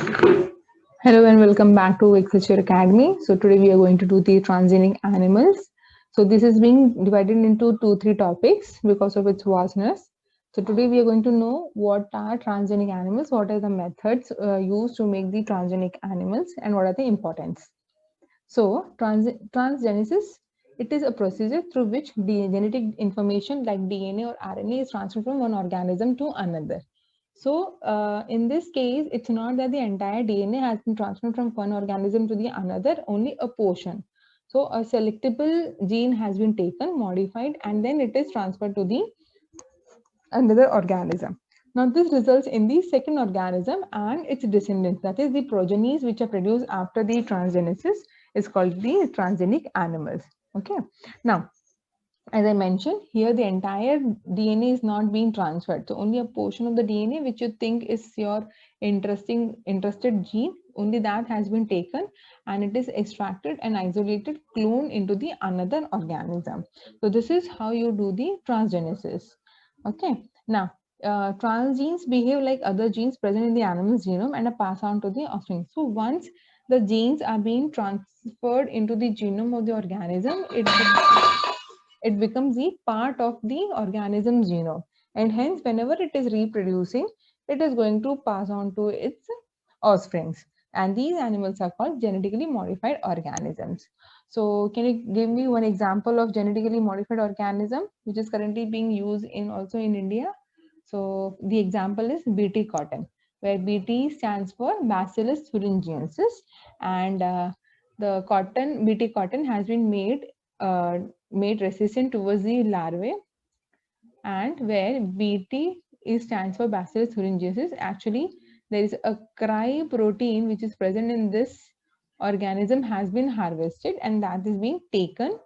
Hello and welcome back to Agriculture Academy. So today we are going to do the transgenic animals. So this is being divided into three topics because of its vastness. So today we are going to know what are transgenic animals, what are the methods used to make the transgenic animals, and what are the importance. So transgenesis, it is a procedure through which genetic information like DNA or RNA is transferred from one organism to another. So in this case, it's not that the entire DNA has been transferred from one organism to the another, only a portion. So a selectable gene has been taken, modified, and then it is transferred to the another organism. Now this results in the second organism and its descendants, that is the progenies which are produced after the transgenesis is called the transgenic animals. Okay. Now as I mentioned, here the entire DNA is not being transferred. So only a portion of the DNA which you think is your interested gene, only that has been taken and it is extracted and isolated, cloned into the another organism. So this is how you do the transgenesis. Okay. Now, transgenes behave like other genes present in the animal's genome and are passed on to the offspring. So once the genes are being transferred into the genome of the organism, it becomes the part of the organism's genome, and hence whenever it is reproducing, it is going to pass on to its offsprings, and these animals are called genetically modified organisms. So can you give me one example of genetically modified organism which is currently being used in also in India? So the example is bt cotton, where bt stands for bacillus thuringiensis, and the cotton bt cotton has been made resistant towards the larvae, and where Bt is stands for Bacillus thuringiensis. Actually, there is a cry protein which is present in this organism has been harvested and that is being taken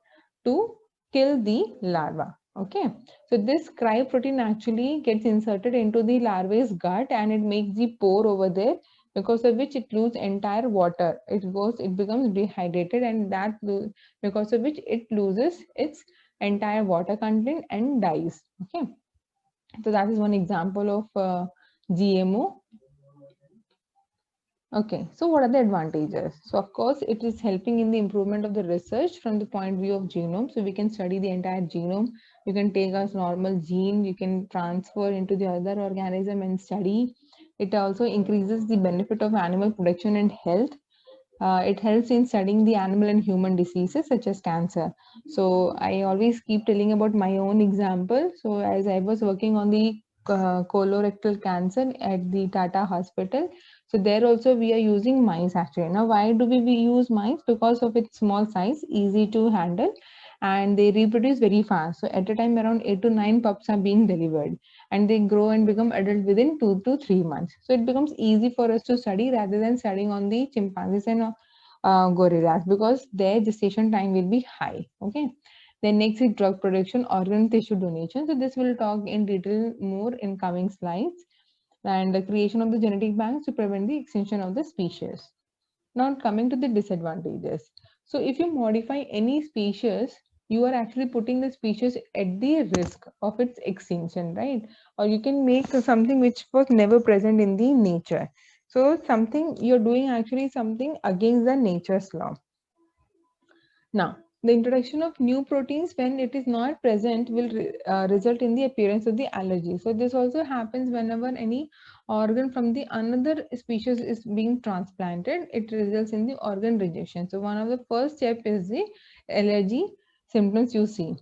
to kill the larva. Okay, so this cry protein actually gets inserted into the larva's gut and it makes the pore over there, because of which it loses entire water. It becomes dehydrated, and because of which it loses its entire water content and dies. Okay, so that is one example of GMO. Okay, so what are the advantages? So of course, it is helping in the improvement of the research from the point of view of genome. So we can study the entire genome. You can take a normal gene, you can transfer into the other organism and study. It also increases the benefit of animal production and health. It helps in studying the animal and human diseases such as cancer. So I always keep telling about my own example. So as I was working on the colorectal cancer at the Tata hospital, so there also we are using mice actually. Now why do we use mice? Because of its small size, easy to handle, and they reproduce very fast. So at a time around 8 to 9 pups are being delivered, and they grow and become adult within 2 to 3 months. So it becomes easy for us to study rather than studying on the chimpanzees and gorillas, because their gestation time will be high. Okay. Then next is drug production, organ tissue donation. So this will talk in detail more in coming slides. And the creation of the genetic banks to prevent the extinction of the species. Now coming to the disadvantages. So if you modify any species, you are actually putting the species at the risk of its extinction, right? Or you can make something which was never present in the nature. So something you're doing actually something against the nature's law. Now, the introduction of new proteins when it is not present will result in the appearance of the allergy. So this also happens whenever any organ from the another species is being transplanted, it results in the organ rejection. So one of the first step is the allergy symptoms you see.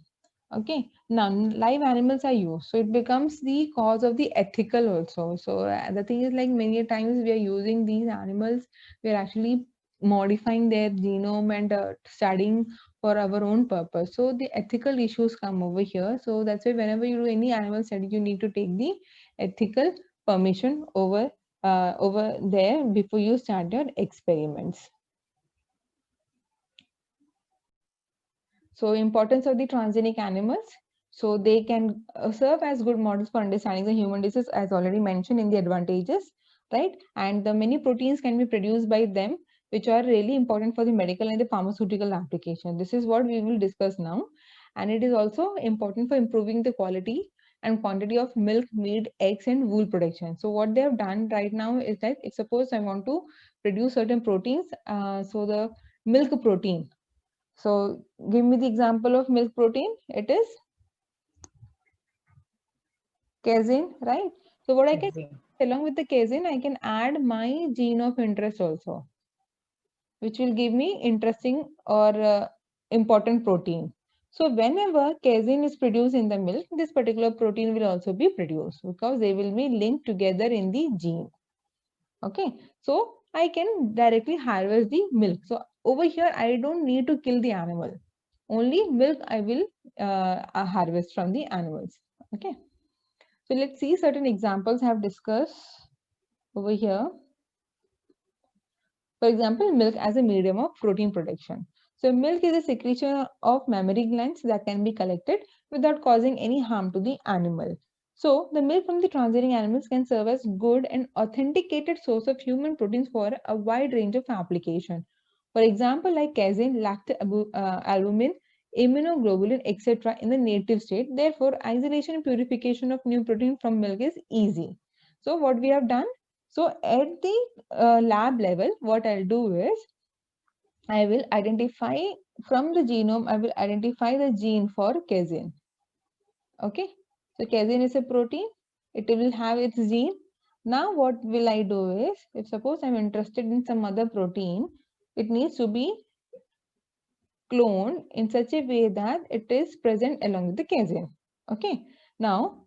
Okay, now live animals are used, so it becomes the cause of the ethical also. So the thing is, like many times we are using these animals, we are actually modifying their genome and studying for our own purpose. So the ethical issues come over here. So that's why whenever you do any animal study, you need to take the ethical permission over there before you start your experiments. So importance of the transgenic animals. So they can serve as good models for understanding the human disease, as already mentioned in the advantages, right? And the many proteins can be produced by them, which are really important for the medical and the pharmaceutical application. This is what we will discuss now. And it is also important for improving the quality and quantity of milk, meat, eggs, and wool production. So what they have done right now is that if suppose I want to produce certain proteins, so the milk protein. So give me the example of milk protein. It is casein, right? So what I can Casein. along with the casein, I can add my gene of interest also, which will give me interesting or important protein. So whenever casein is produced in the milk, this particular protein will also be produced because they will be linked together in the gene. Okay, so I can directly harvest the milk. So over here, I don't need to kill the animal. Only milk I will harvest from the animals. Okay, so let's see certain examples I have discussed over here. For example, milk as a medium of protein production. So milk is a secretion of mammary glands that can be collected without causing any harm to the animal. So the milk from the transiting animals can serve as good and authenticated source of human proteins for a wide range of application. For example, like casein, lactalbumin, immunoglobulin, etc. in the native state. Therefore, isolation and purification of new protein from milk is easy. So what we have done? So at the lab level, what I'll do is I will identify from the genome, I will identify the gene for casein. Okay, so casein is a protein, it will have its gene. Now what will I do is, if suppose I'm interested in some other protein, it needs to be cloned in such a way that it is present along with the casein. Okay, now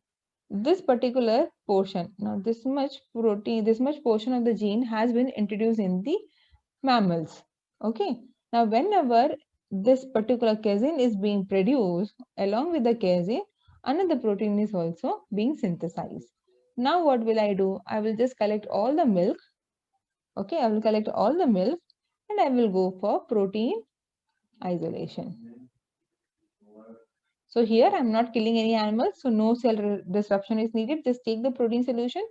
this particular portion, now this much protein, this much portion of the gene has been introduced in the mammals. Okay, now whenever this particular casein is being produced along with the casein, another protein is also being synthesized. Now what will I do? I will just collect all the milk. Okay, I will collect all the milk and I will go for protein isolation. So here I'm not killing any animals, so no cell disruption is needed. Just take the protein solution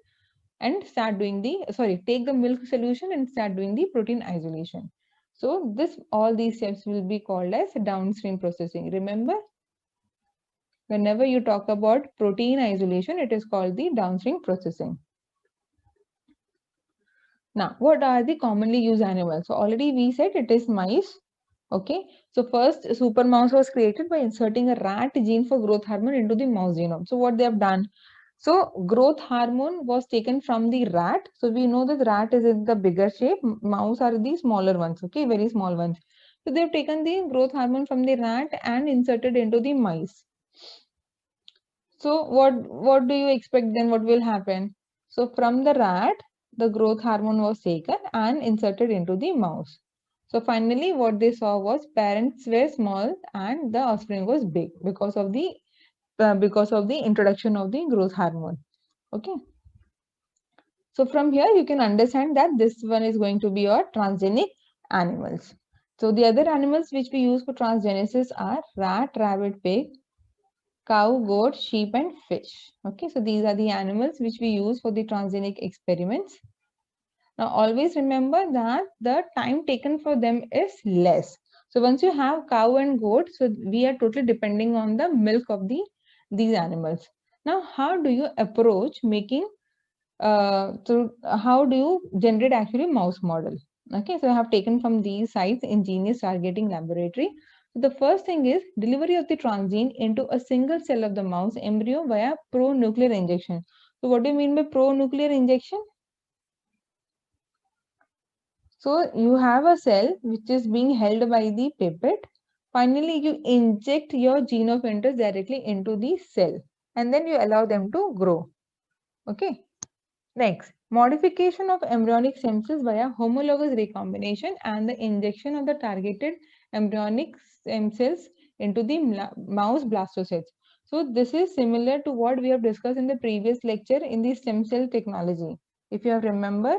and start doing the, take the milk solution and start doing the protein isolation. So this, all these steps will be called as downstream processing. Remember, whenever you talk about protein isolation, it is called the downstream processing. Now, what are the commonly used animals? So already we said it is mice. Okay, so first super mouse was created by inserting a rat gene for growth hormone into the mouse genome. So what they have done? So growth hormone was taken from the rat. So we know that rat is in the bigger shape. Mouse are the smaller ones. Okay, very small ones. So they have taken the growth hormone from the rat and inserted into the mice. So what do you expect then? What will happen? So from the rat, the growth hormone was taken and inserted into the mouse. So finally, what they saw was parents were small and the offspring was big because of the introduction of the growth hormone. Okay. So from here, you can understand that this one is going to be your transgenic animals. So the other animals which we use for transgenesis are rat, rabbit, pig, cow, goat, sheep, and fish. Okay, so these are the animals which we use for the transgenic experiments. Now, always remember that the time taken for them is less. So once you have cow and goat, so we are totally depending on the milk of these animals. Now, how do you approach making so how do you generate actually mouse model? Okay, so I have taken from these sites Ingenious Targeting Laboratory. So the first thing is delivery of the transgene into a single cell of the mouse embryo via pronuclear injection. So what do you mean by pronuclear injection? So you have a cell which is being held by the pipette. Finally, you inject your gene of interest directly into the cell and then you allow them to grow. Okay. Next, modification of embryonic stem cells via homologous recombination and the injection of the targeted embryonic stem cells into the mouse blastocysts. So this is similar to what we have discussed in the previous lecture in the stem cell technology. If you have remember,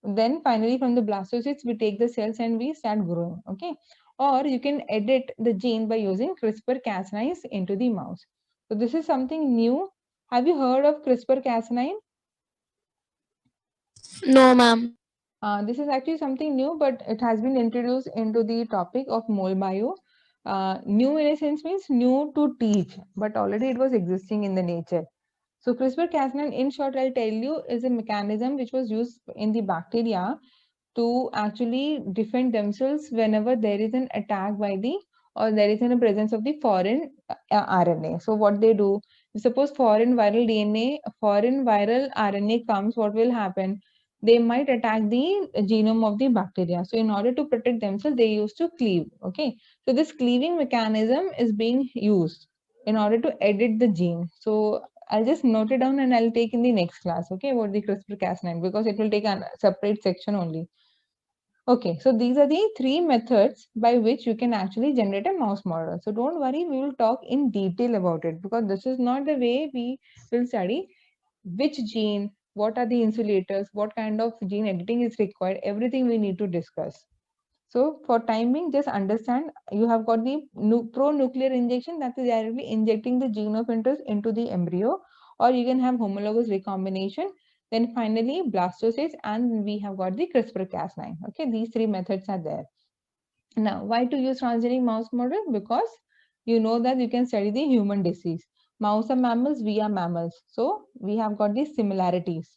then finally from the blastocysts we take the cells and we start growing. Okay, or you can edit the gene by using CRISPR-Cas9 into the mouse. So this is something new. Have you heard of CRISPR-Cas9? No, ma'am. This is actually something new, but it has been introduced into the topic of mole bio. New in a sense means new to teach, but already it was existing in the nature. So CRISPR-Cas9, in short, I'll tell you, is a mechanism which was used in the bacteria to actually defend themselves whenever there is an attack by the or there is in a presence of the foreign RNA. So what they do, suppose foreign viral DNA, foreign viral RNA comes, what will happen? They might attack the genome of the bacteria. So in order to protect themselves, they used to cleave. Okay. So this cleaving mechanism is being used in order to edit the gene. So I'll just note it down and I'll take in the next class. Okay, about the CRISPR-Cas9 because it will take a separate section only. Okay, so these are the three methods by which you can actually generate a mouse model. So don't worry, we will talk in detail about it because this is not the way we will study which gene, what are the insulators, what kind of gene editing is required, everything we need to discuss. So for time being, just understand you have got the pro-nuclear injection, that is directly injecting the gene of interest into the embryo, or you can have homologous recombination. Then finally blastocyst, and we have got the CRISPR-Cas9. Okay, these three methods are there. Now, why to use transgenic mouse model? Because you know that you can study the human disease. Mouse are mammals, we are mammals. So we have got these similarities.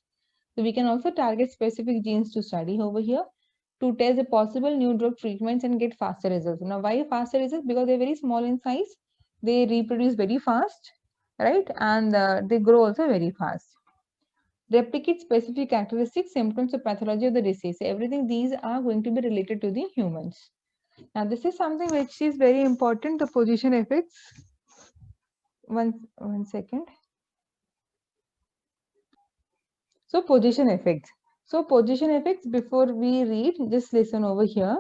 So we can also target specific genes to study over here to test the possible new drug treatments and get faster results. Now, why faster results? Because they're very small in size, they reproduce very fast, right? And they grow also very fast. Replicate specific characteristics, symptoms, or pathology of the disease. So everything these are going to be related to the humans. Now, this is something which is very important, the position effects. One second. So position effects. So position effects, before we read, just listen over here.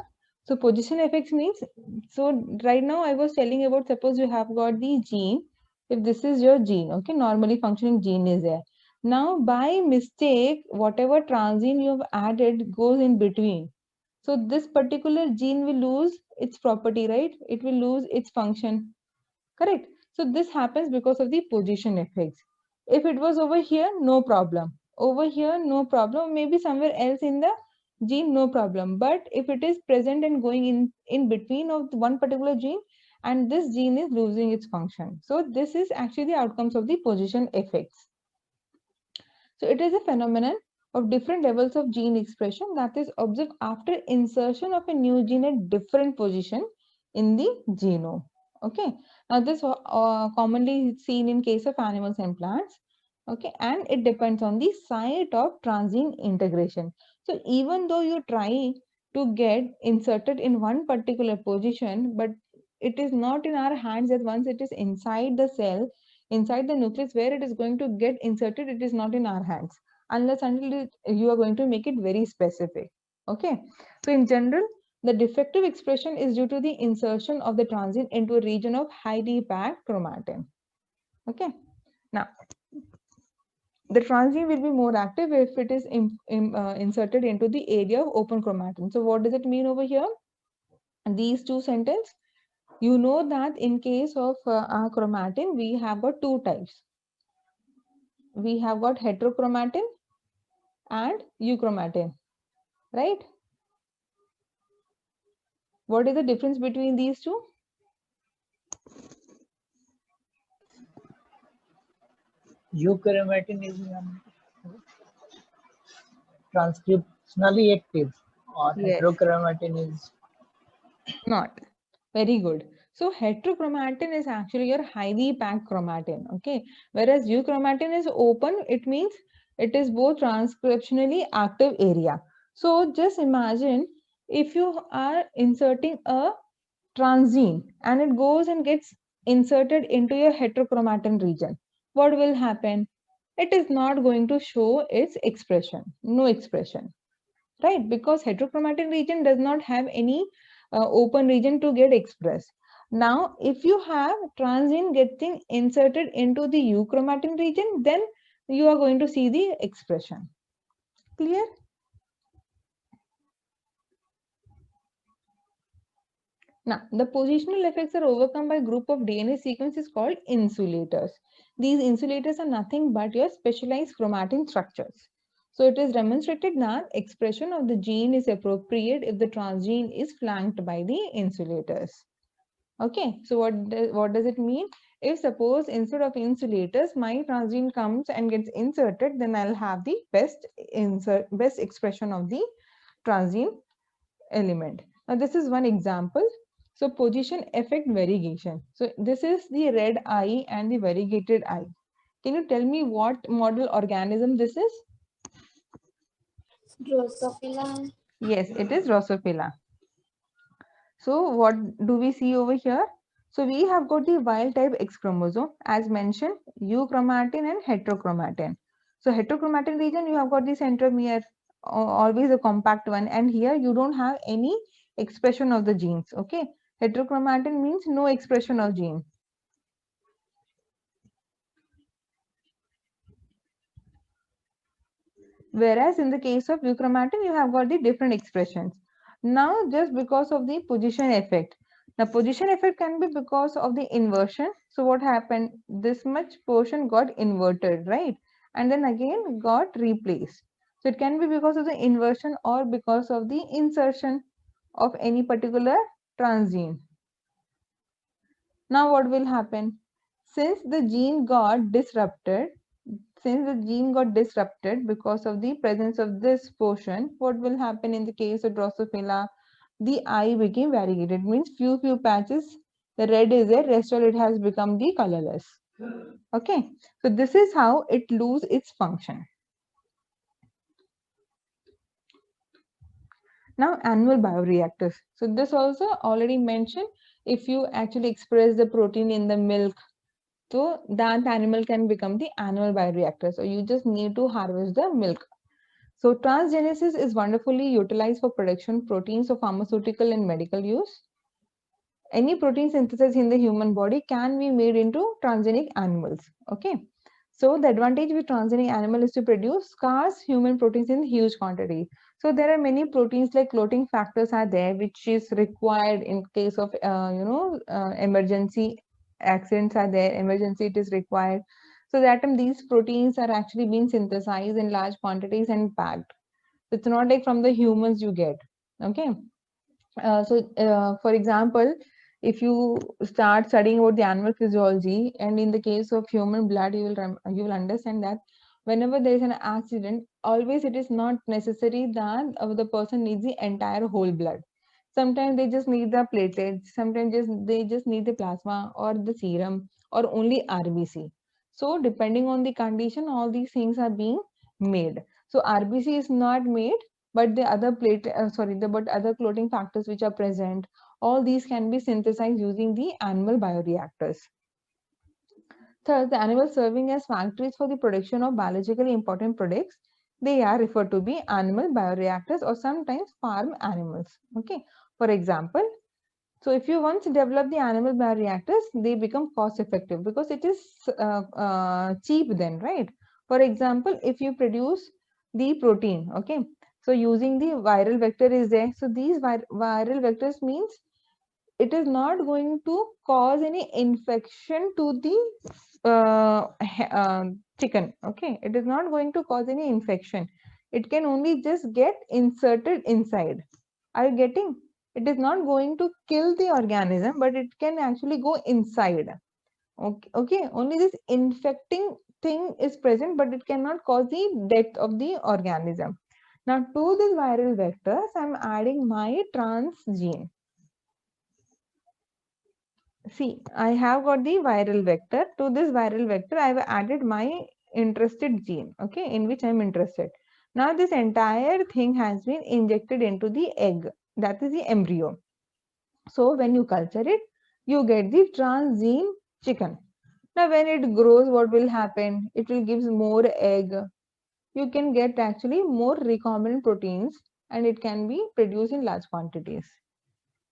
So position effects means, so right now I was telling about, suppose you have got the gene, if this is your gene, okay, normally functioning gene is there. Now by mistake, whatever transgene you have added goes in between. So this particular gene will lose its property, right? It will lose its function, correct? So this happens because of the position effects. If it was over here, no problem. Over here, no problem. Maybe somewhere else in the gene, no problem. But if it is present and going in between of one particular gene, and this gene is losing its function. So this is actually the outcomes of the position effects. So it is a phenomenon of different levels of gene expression that is observed after insertion of a new gene at different position in the genome. Okay. Now this commonly seen in case of animals and plants. Okay, and it depends on the site of transgene integration. So even though you try to get inserted in one particular position, but it is not in our hands that once it is inside the cell, inside the nucleus where it is going to get inserted, it is not in our hands unless until you are going to make it very specific. Okay, so in general, the defective expression is due to the insertion of the transgene into a region of highly packed chromatin. Okay, now the transgene will be more active if it is inserted into the area of open chromatin. So what does it mean over here? These two sentences, you know that in case of our chromatin, we have got two types. We have got heterochromatin and euchromatin, right? What is the difference between these two? Euchromatin is transcriptionally active, or Yes. heterochromatin is Not. Very good. So heterochromatin is actually your highly packed chromatin, okay? Whereas euchromatin is open, it means it is both transcriptionally active area. So just imagine if you are inserting a transgene and it goes and gets inserted into your heterochromatin region, what will happen? It is not going to show its expression, no expression, right? Because heterochromatin region does not have any open region to get expressed. Now, if you have transgene getting inserted into the euchromatin region, then you are going to see the expression. Clear? Now, the positional effects are overcome by a group of DNA sequences called insulators. These insulators are nothing but your specialized chromatin structures. So it is demonstrated that expression of the gene is appropriate if the transgene is flanked by the insulators. Okay, so what does it mean? If suppose instead of insulators, my transgene comes and gets inserted, then I'll have the best expression of the transgene element. Now this is one example. So position effect variegation. So this is the red eye and the variegated eye. Can you tell me what model organism this is? Drosophila. Yes, it is Drosophila. So what do we see over here? So we have got the wild type X chromosome as mentioned, euchromatin and heterochromatin. So heterochromatin region, you have got the centromere, always a compact one, and here you don't have any expression of the genes. Okay, heterochromatin means no expression of gene. Whereas in the case of euchromatin, you have got the different expressions. Now, just because of the position effect. Now, position effect can be because of the inversion. So, what happened? This much portion got inverted, right? And then again got replaced. So, it can be because of the inversion or because of the insertion of any particular transgene. Now, what will happen? Since the gene got disrupted, because of the presence of this portion, what will happen in the case of Drosophila? The eye became variegated, means few patches, the red is there, rest all it has become the colorless. Okay, so this is how it lose its function. Now animal bioreactors. So this also already mentioned, if you actually express the protein in the milk, so that animal can become the animal bioreactor. So you just need to harvest the milk. So transgenesis is wonderfully utilized for production proteins for pharmaceutical and medical use. Any protein synthesis in the human body can be made into transgenic animals. Okay. So the advantage with transgenic animal is to produce scarce human proteins in huge quantity. So there are many proteins like clotting factors are there, which is required in case of emergency accidents are there, emergency it is required. So that time these proteins are actually being synthesized in large quantities and packed. It's not like from the humans you get. Okay. For example, if you start studying about the animal physiology, and in the case of human blood, you will understand that whenever there is an accident, always it is not necessary that the person needs the entire whole blood. Sometimes they just need the platelets, sometimes they just need the plasma or the serum or only RBC. So depending on the condition, all these things are being made. So RBC is not made, but the other but other clotting factors which are present, all these can be synthesized using the animal bioreactors. Thus, the animals serving as factories for the production of biologically important products, they are referred to be animal bioreactors or sometimes farm animals. Okay, for example, so if you once develop the animal bioreactors, they become cost effective because it is cheap then, right? For example, if you produce the protein, okay, so using the viral vector is there. So these viral vectors means it is not going to cause any infection to the chicken. Okay, it is not going to cause any infection. It can only just get inserted inside. Are you getting? It is not going to kill the organism, but it can actually go inside. Okay, okay. Only this infecting thing is present, but it cannot cause the death of the organism. Now, to this viral vectors, I'm adding my transgene. See, I have got the viral vector. To this viral vector, I have added my interested gene, okay, in which I'm interested. Now, this entire thing has been injected into the egg, that is the embryo. So, when you culture it, you get the transgene chicken. Now, when it grows, what will happen? It will give more egg. You can get actually more recombinant proteins and it can be produced in large quantities.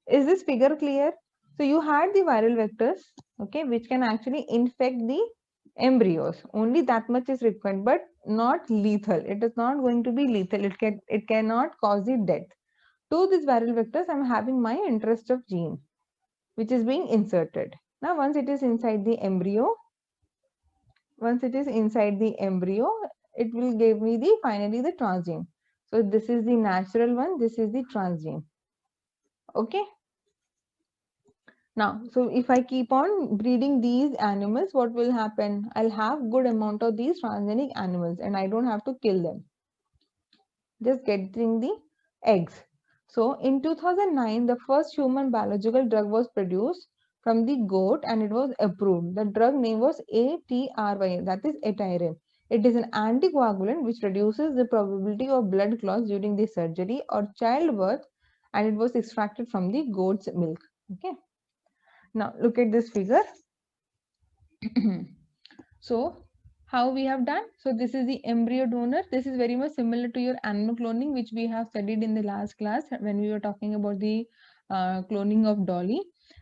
Is this figure clear? So you had the viral vectors, okay, which can actually infect the embryos. Only that much is required, but not lethal. It is not going to be lethal. It cannot cause the death. To these viral vectors, I'm having my interest of gene, which is being inserted. Now, once it is inside the embryo, it will give me the finally the transgene. So this is the natural one. This is the transgene. Okay. Now, so if I keep on breeding these animals, what will happen? I'll have good amount of these transgenic animals and I don't have to kill them. Just getting the eggs. So in 2009, the first human biological drug was produced from the goat and it was approved. The drug name was ATRY, that is Etirin. It is an anticoagulant which reduces the probability of blood clots during the surgery or childbirth, and it was extracted from the goat's milk. Okay. Now look at this figure. So how we have done? So this is the embryo donor. This is very much similar to your animal cloning, which we have studied in the last class when we were talking about the cloning of Dolly.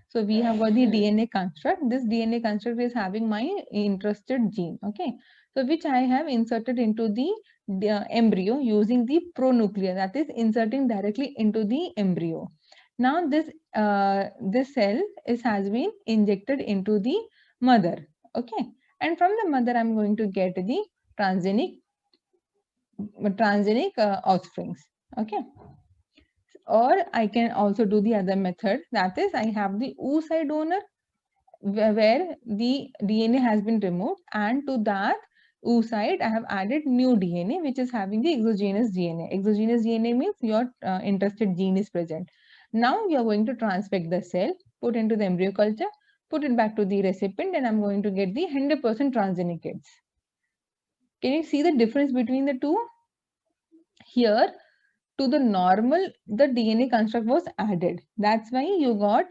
So we have got the DNA construct. This DNA construct is having my interested gene. Okay. So which I have inserted into the embryo using the pronuclear, that is inserting directly into the embryo. Now this cell has been injected into the mother. Okay, and from the mother I'm going to get the transgenic offsprings. Okay, or I can also do the other method, that is I have the oocyte donor where the DNA has been removed, and to that oocyte I have added new DNA which is having the exogenous DNA. Exogenous DNA means your interested gene is present. Now you are going to transfect the cell, put into the embryo culture, put it back to the recipient, and I'm going to get the 100% transgenic kids. Can you see the difference between the two? Here, to the normal, the DNA construct was added. That's why you got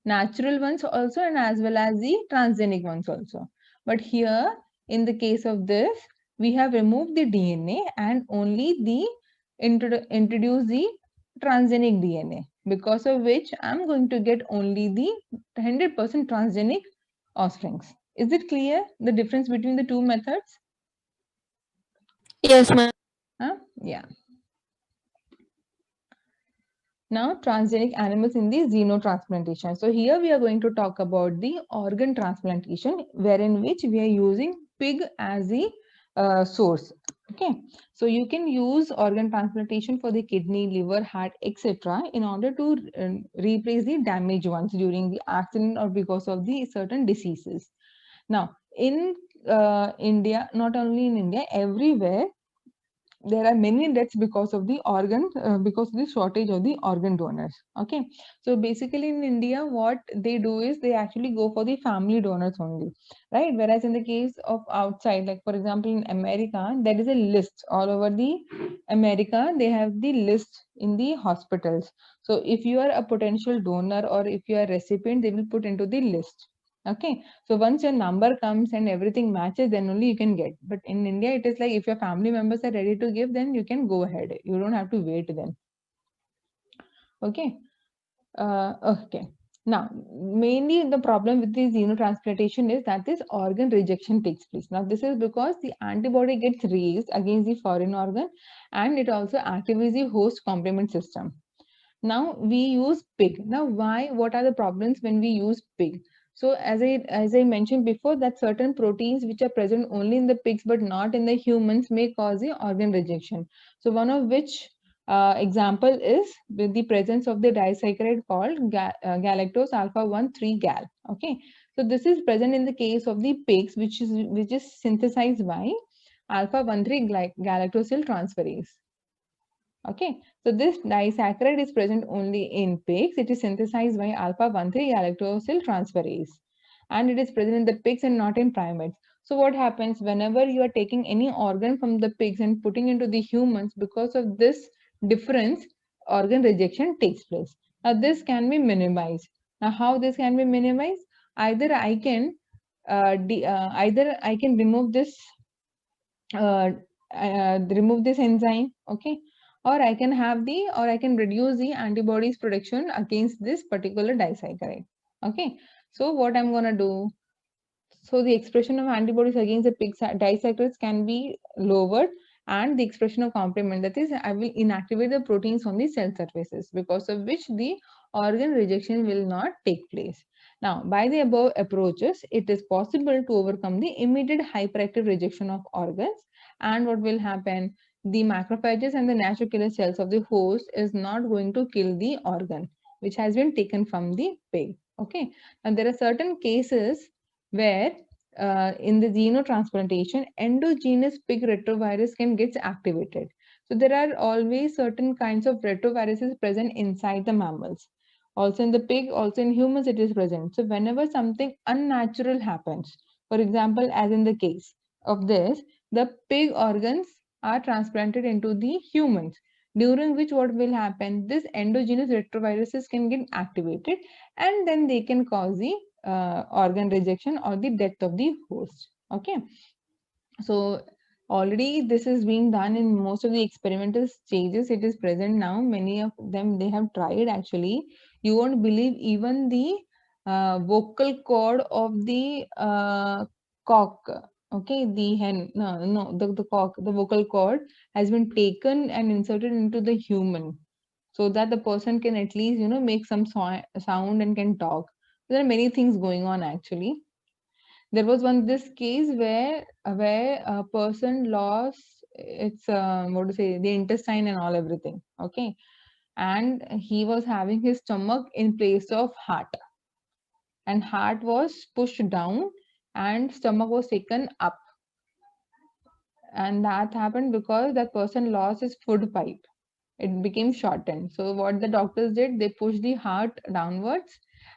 natural ones also and as well as the transgenic ones also. But here, in the case of this, we have removed the DNA and only the introduce the transgenic DNA, because of which I'm going to get only the 100% transgenic offsprings. Is it clear the difference between the two methods? Yes, ma'am. Yeah. Now, transgenic animals in the xenotransplantation. So here we are going to talk about the organ transplantation, wherein which we are using pig as the source. Okay, so you can use organ transplantation for the kidney, liver, heart, etc. in order to replace the damaged ones during the accident or because of the certain diseases. Now, in India, not only in India, everywhere there are many deaths because of the because of the shortage of the organ donors. Okay, so basically in India what they do is they actually go for the family donors only, right? Whereas in the case of outside, like for example in America, there is a list all over the America. They have the list in the hospitals. So if you are a potential donor or if you are a recipient, they will put into the list. Okay, so once your number comes and everything matches, then only you can get. But in India, it is like if your family members are ready to give, then you can go ahead. You don't have to wait then. Okay. Okay. Now, mainly the problem with this xenotransplantation is that this organ rejection takes place. Now, this is because the antibody gets raised against the foreign organ and it also activates the host complement system. Now we use pig. Now why? What are the problems when we use pig? So as I mentioned before, that certain proteins which are present only in the pigs but not in the humans may cause the organ rejection. So one of which example is with the presence of the disaccharide called galactose alpha 1,3 gal. Okay, so this is present in the case of the pigs, which is synthesized by alpha 1,3 galactosyl transferase. Okay, so this disaccharide is present only in pigs. It is synthesized by alpha 1,3 galactosyl transferase, and it is present in the pigs and not in primates. So what happens whenever you are taking any organ from the pigs and putting into the humans, because of this difference, organ rejection takes place. Now this can be minimized. Now how this can be minimized? Either I can remove this enzyme, okay, or I can reduce the antibodies production against this particular disaccharide. Okay, so what I'm gonna do? So the expression of antibodies against the pig disaccharides can be lowered, and the expression of complement, that is, I will inactivate the proteins on the cell surfaces, because of which the organ rejection will not take place. Now, by the above approaches, it is possible to overcome the immediate hyperactive rejection of organs. And what will happen? The macrophages and the natural killer cells of the host is not going to kill the organ which has been taken from the pig. Okay, and there are certain cases where in the xenotransplantation, endogenous pig retrovirus can get activated. So there are always certain kinds of retroviruses present inside the mammals. Also in the pig, also in humans, it is present. So whenever something unnatural happens, for example, as in the case of this, the pig organs are transplanted into the humans, during which what will happen, this endogenous retroviruses can get activated, and then they can cause the organ rejection or the death of the host. Okay, so already this is being done in most of the experimental stages. It is present now. Many of them they have tried actually. You won't believe, even the vocal cord of the cock, okay, the hen, no, the cock, the vocal cord has been taken and inserted into the human, so that the person can at least make some sound and can talk. There are many things going on actually. There was one this case where a person lost its what to say, the intestine and all everything. Okay, and he was having his stomach in place of heart, and heart was pushed down and stomach was taken up, and that happened because that person lost his food pipe. It became shortened. So what the doctors did, they pushed the heart downwards,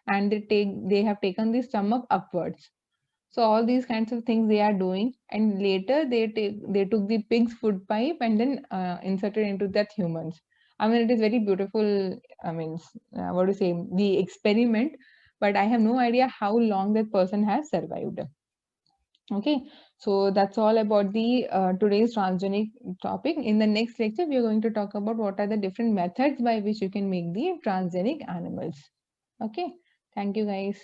and they have taken the stomach upwards. So all these kinds of things they are doing, and later they took the pig's food pipe and then inserted into that humans. I mean, it is very beautiful. I mean, what to say, the experiment, but I have no idea how long that person has survived. Okay, so that's all about the today's transgenic topic. In the next lecture, we are going to talk about what are the different methods by which you can make the transgenic animals. Okay, thank you guys.